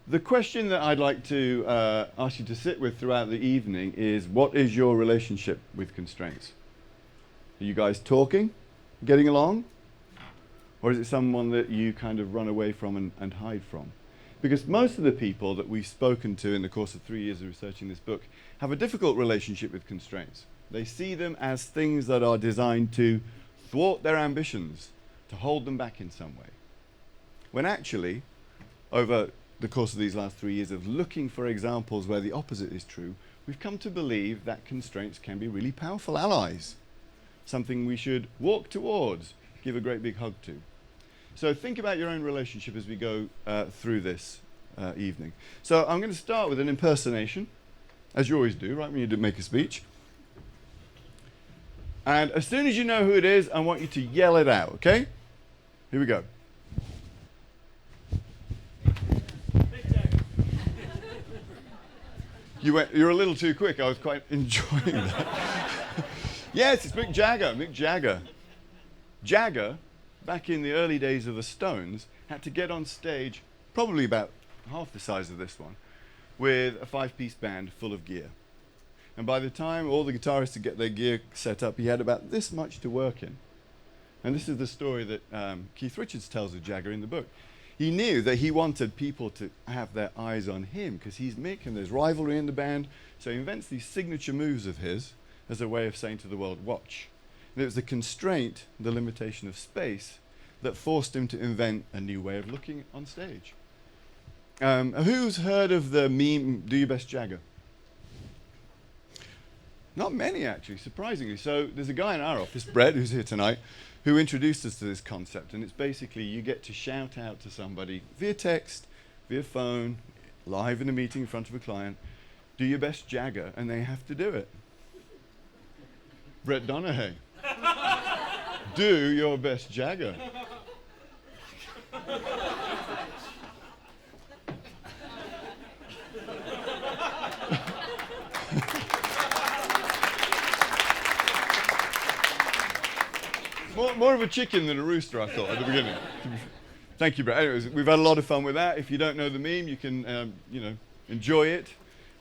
The question that I'd like to ask you to sit with throughout the evening is, what is your relationship with constraints? Are you guys talking, getting along? Or is it someone that you kind of run away from and hide from? Because most of the people that we've spoken to in the course of 3 years of researching this book have a difficult relationship with constraints. They see them as things that are designed to thwart their ambitions, to hold them back in some way. When actually, over the course of these last 3 years of looking for examples where the opposite is true, we've come to believe that constraints can be really powerful allies. Something we should walk towards, give a great big hug to. So think about your own relationship as we go through this evening. So I'm going to start with an impersonation, as you always do, right, when you make a speech. And as soon as you know who it is, I want you to yell it out, okay? Here we go. You're a little too quick. I was quite enjoying that. Yes, it's Mick Jagger. Mick Jagger. Jagger, back in the early days of the Stones, had to get on stage, probably about half the size of this one, with a 5-piece band full of gear. And by the time all the guitarists could get their gear set up, he had about this much to work in. And this is the story that Keith Richards tells of Jagger in the book. He knew that he wanted people to have their eyes on him because he's Mick and there's rivalry in the band. So he invents these signature moves of his as a way of saying to the world, watch. And it was the constraint, the limitation of space, that forced him to invent a new way of looking on stage. Who's heard of the meme, Do Your Best Jagger? Not many, actually, surprisingly. So there's a guy in our office, Brett, who's here tonight, who introduced us to this concept. And it's basically you get to shout out to somebody via text, via phone, live in a meeting in front of a client, do your best Jagger, and they have to do it. Brett Donahue. Do your best Jagger. More of a chicken than a rooster, I thought, at the beginning. Thank you, Brett. Anyways, we've had a lot of fun with that. If you don't know the meme, you can enjoy it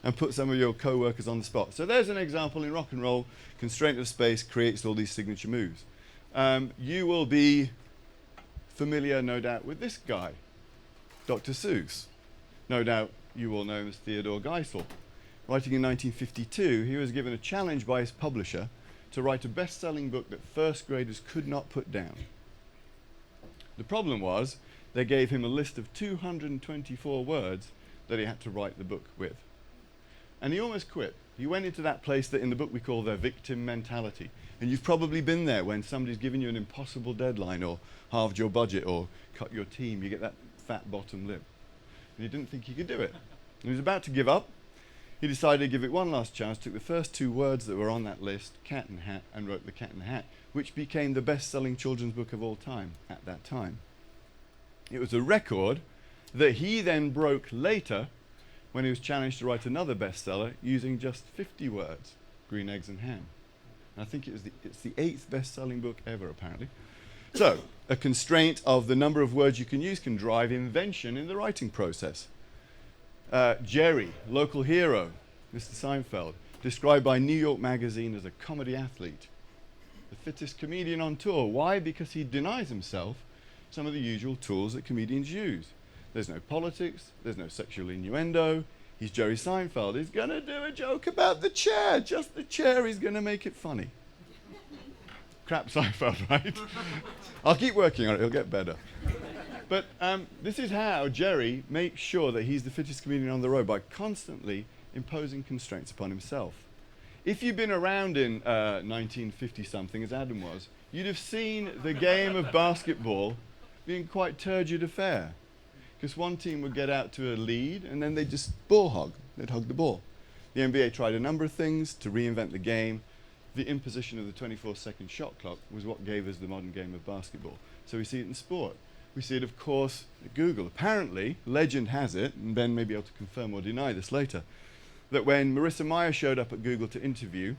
and put some of your co-workers on the spot. So there's an example in rock and roll. Constraint of space creates all these signature moves. You will be familiar, no doubt, with this guy, Dr. Seuss. No doubt you will know him as Theodore Geisel. Writing in 1952, he was given a challenge by his publisher to write a best-selling book that first graders could not put down. The problem was they gave him a list of 224 words that he had to write the book with. And he almost quit. He went into that place that in the book we call their victim mentality. And you've probably been there when somebody's given you an impossible deadline or halved your budget or cut your team. You get that fat bottom lip. And you didn't think he could do it. And he was about to give up. He decided to give it one last chance, took the first 2 words that were on that list, cat and hat, and wrote The Cat in the Hat, which became the best-selling children's book of all time at that time. It was a record that he then broke later when he was challenged to write another bestseller using just 50 words, Green Eggs and Ham. And I think it's the 8th best-selling book ever, apparently. So, a constraint of the number of words you can use can drive invention in the writing process. Jerry, local hero, Mr. Seinfeld, described by New York Magazine as a comedy athlete. The fittest comedian on tour. Why? Because he denies himself some of the usual tools that comedians use. There's no politics, there's no sexual innuendo. He's Jerry Seinfeld. He's going to do a joke about the chair, just the chair. He's going to make it funny. Crap Seinfeld, right? I'll keep working on it, it'll get better. But this is how Jerry makes sure that he's the fittest comedian on the road, by constantly imposing constraints upon himself. If you've been around in 1950-something, as Adam was, you'd have seen the game of basketball being quite turgid affair. Because one team would get out to a lead, and then they'd just ball hog. They'd hug the ball. The NBA tried a number of things to reinvent the game. The imposition of the 24-second shot clock was what gave us the modern game of basketball. So we see it in sport. We see it, of course, at Google. Apparently, legend has it, and Ben may be able to confirm or deny this later, that when Marissa Mayer showed up at Google to interview,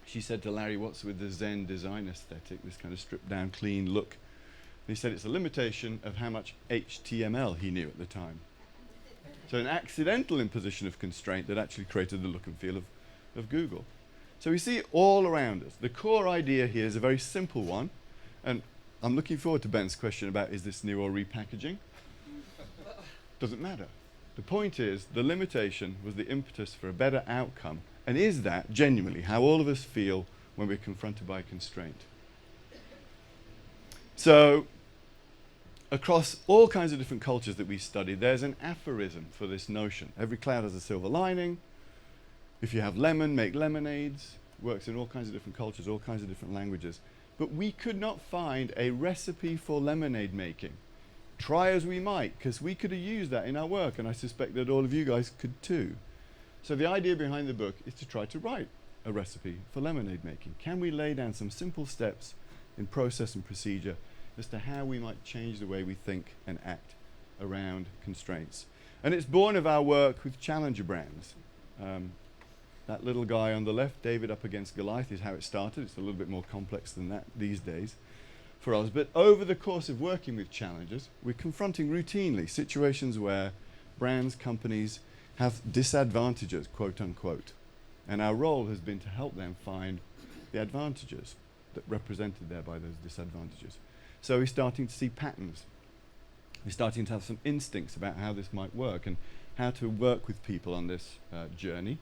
she said to Larry, what's with the Zen design aesthetic, this kind of stripped-down, clean look? And he said it's a limitation of how much HTML he knew at the time. So an accidental imposition of constraint that actually created the look and feel of Google. So we see it all around us. The core idea here is a very simple one, and I'm looking forward to Ben's question about is this new or repackaging? Doesn't matter. The point is, the limitation was the impetus for a better outcome, and is that genuinely how all of us feel when we're confronted by a constraint? So, across all kinds of different cultures that we study, there's an aphorism for this notion. Every cloud has a silver lining. If you have lemon, make lemonades. Works in all kinds of different cultures, all kinds of different languages. But we could not find a recipe for lemonade making. Try as we might, because we could have used that in our work, and I suspect that all of you guys could too. So the idea behind the book is to try to write a recipe for lemonade making. Can we lay down some simple steps in process and procedure as to how we might change the way we think and act around constraints? And it's born of our work with challenger brands. That little guy on the left, David up against Goliath, is how it started. It's a little bit more complex than that these days for us. But over the course of working with challengers, we're confronting routinely situations where brands, companies have disadvantages, quote unquote. And our role has been to help them find the advantages that represented there by those disadvantages. So we're starting to see patterns. We're starting to have some instincts about how this might work and how to work with people on this journey.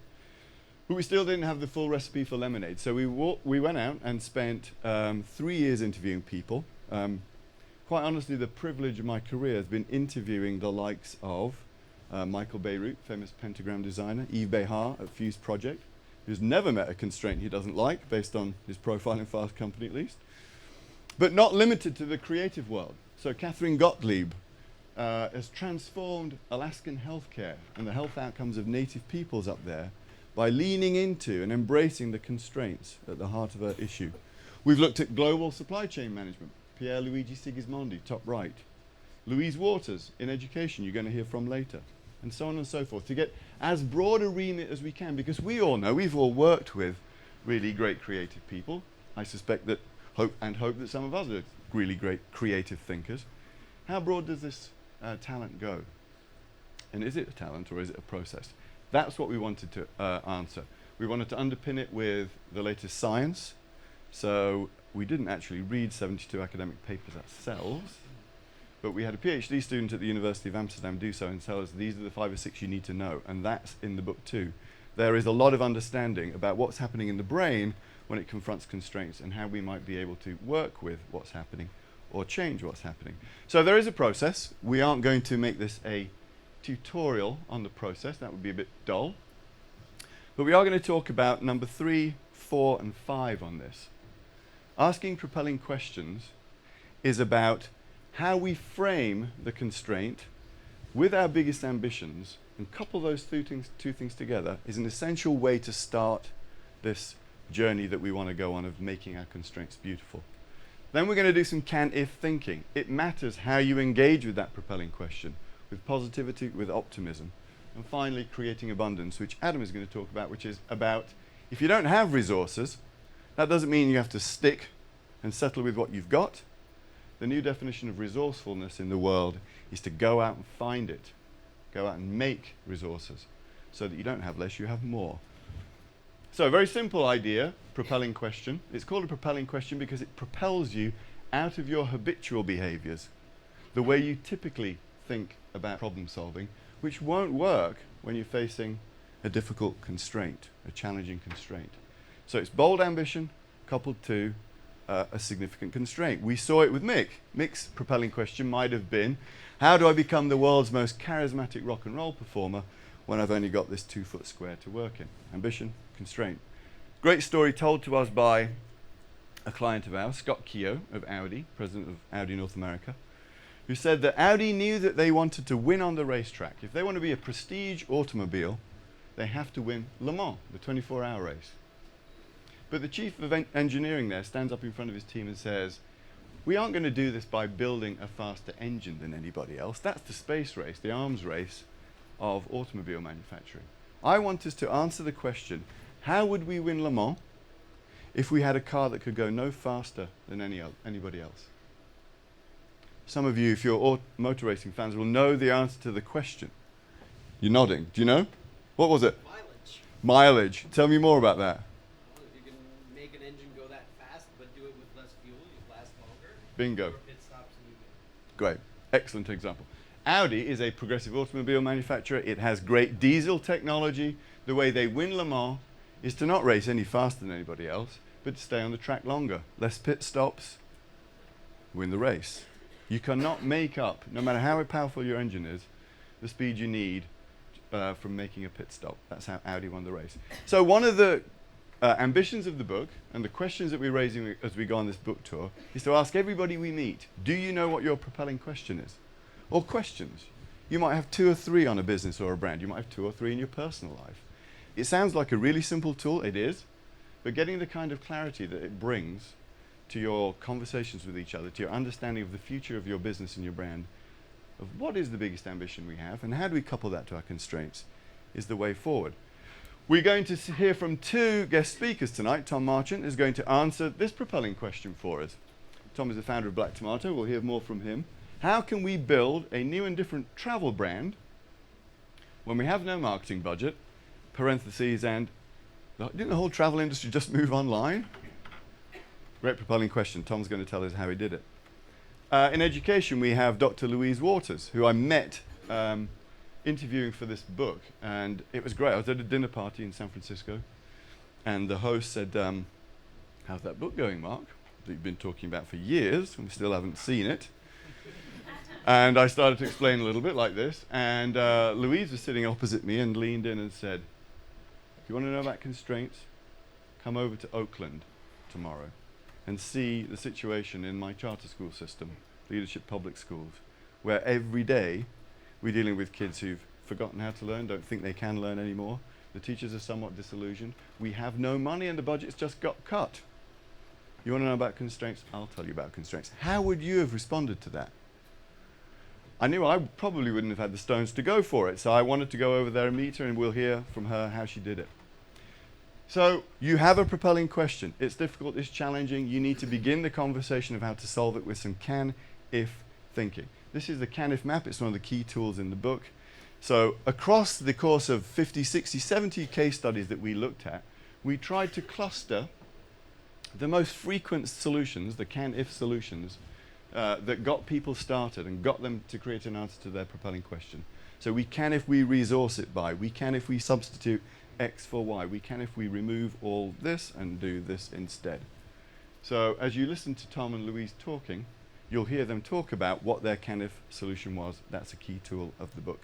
But we still didn't have the full recipe for lemonade. So we went out and spent 3 years interviewing people. Quite honestly, the privilege of my career has been interviewing the likes of Michael Beirut, famous pentagram designer, Yves Behar at Fuse Project, who's never met a constraint he doesn't like, based on his profile in Fast Company at least. But not limited to the creative world. So Catherine Gottlieb has transformed Alaskan healthcare and the health outcomes of native peoples up there by leaning into and embracing the constraints at the heart of her issue. We've looked at global supply chain management. Pierre Luigi Sigismondi, top right. Louise Waters in education, you're going to hear from later. And so on and so forth, to get as broad a remit as we can, because we all know, we've all worked with really great creative people. I suspect that, hope that some of us are really great creative thinkers. How broad does this talent go? And is it a talent or is it a process? That's what we wanted to answer. We wanted to underpin it with the latest science. So we didn't actually read 72 academic papers ourselves, but we had a PhD student at the University of Amsterdam do so and tell us these are the 5 or 6 you need to know, and that's in the book too. There is a lot of understanding about what's happening in the brain when it confronts constraints and how we might be able to work with what's happening or change what's happening. So there is a process. We aren't going to make this a tutorial on the process, that would be a bit dull. But we are going to talk about number 3, 4, and 5 on this. Asking propelling questions is about how we frame the constraint with our biggest ambitions and couple those two things together is an essential way to start this journey that we want to go on of making our constraints beautiful. Then we're going to do some can-if thinking. It matters how you engage with that propelling question, with positivity, with optimism. And finally, creating abundance, which Adam is going to talk about, which is about if you don't have resources, that doesn't mean you have to stick and settle with what you've got. The new definition of resourcefulness in the world is to go out and find it. Go out and make resources so that you don't have less, you have more. So a very simple idea, propelling question. It's called a propelling question because it propels you out of your habitual behaviors, the way you typically think about problem solving, which won't work when you're facing a difficult constraint, a challenging constraint. So it's bold ambition coupled to a significant constraint. We saw it with Mick. Mick's propelling question might have been, how do I become the world's most charismatic rock and roll performer when I've only got this 2-foot square to work in? Ambition, constraint. Great story told to us by a client of ours, Scott Keogh of Audi, president of Audi North America, who said that Audi knew that they wanted to win on the racetrack. If they want to be a prestige automobile, they have to win Le Mans, the 24-hour race. But the chief of engineering there stands up in front of his team and says, we aren't going to do this by building a faster engine than anybody else. That's the space race, the arms race of automobile manufacturing. I want us to answer the question, how would we win Le Mans if we had a car that could go no faster than anybody else? Some of you, if you're motor racing fans, will know the answer to the question. You're nodding. Do you know? What was it? Mileage. Mileage. Tell me more about that. Well, if you can make an engine go that fast, but do it with less fuel, you last longer. Bingo. Fewer pit stops and you win. Great. Excellent example. Audi is a progressive automobile manufacturer. It has great diesel technology. The way they win Le Mans is to not race any faster than anybody else, but to stay on the track longer. Less pit stops, win the race. You cannot make up, no matter how powerful your engine is, the speed you need from making a pit stop. That's how Audi won the race. So one of the ambitions of the book and the questions that we're raising as we go on this book tour is to ask everybody we meet, do you know what your propelling question is? Or questions. You might have 2 or 3 on a business or a brand. You might have 2 or 3 in your personal life. It sounds like a really simple tool. It is. But getting the kind of clarity that it brings to your conversations with each other, to your understanding of the future of your business and your brand, of what is the biggest ambition we have and how do we couple that to our constraints, is the way forward. We're going to hear from 2 guest speakers tonight. Tom Marchant is going to answer this propelling question for us. Tom is the founder of Black Tomato. We'll hear more from him. How can we build a new and different travel brand when we have no marketing budget, parentheses, and didn't the whole travel industry just move online? Great propelling question. Tom's going to tell us how he did it. In education, we have Dr. Louise Waters, who I met interviewing for this book, and it was great. I was at a dinner party in San Francisco, and the host said, how's that book going, Mark, that you've been talking about for years, and we still haven't seen it? And I started to explain a little bit like this, and Louise was sitting opposite me and leaned in and said, if you want to know about constraints, come over to Oakland tomorrow and see the situation in my charter school system, Leadership Public Schools, where every day we're dealing with kids who've forgotten how to learn, don't think they can learn anymore. The teachers are somewhat disillusioned. We have no money and the budget's just got cut. You want to know about constraints? I'll tell you about constraints. How would you have responded to that? I knew I probably wouldn't have had the stones to go for it, so I wanted to go over there and meet her, and we'll hear from her how she did it. So you have a propelling question. It's difficult, it's challenging. You need to begin the conversation of how to solve it with some can-if thinking. This is the can-if map. It's one of the key tools in the book. So across the course of 50, 60, 70 case studies that we looked at, we tried to cluster the most frequent solutions, the can-if solutions, that got people started and got them to create an answer to their propelling question. So we can if we resource it by, we can if we substitute X for Y, we can if we remove all this and do this instead. So as you listen to Tom and Louise talking, you'll hear them talk about what their can if solution was. That's a key tool of the book.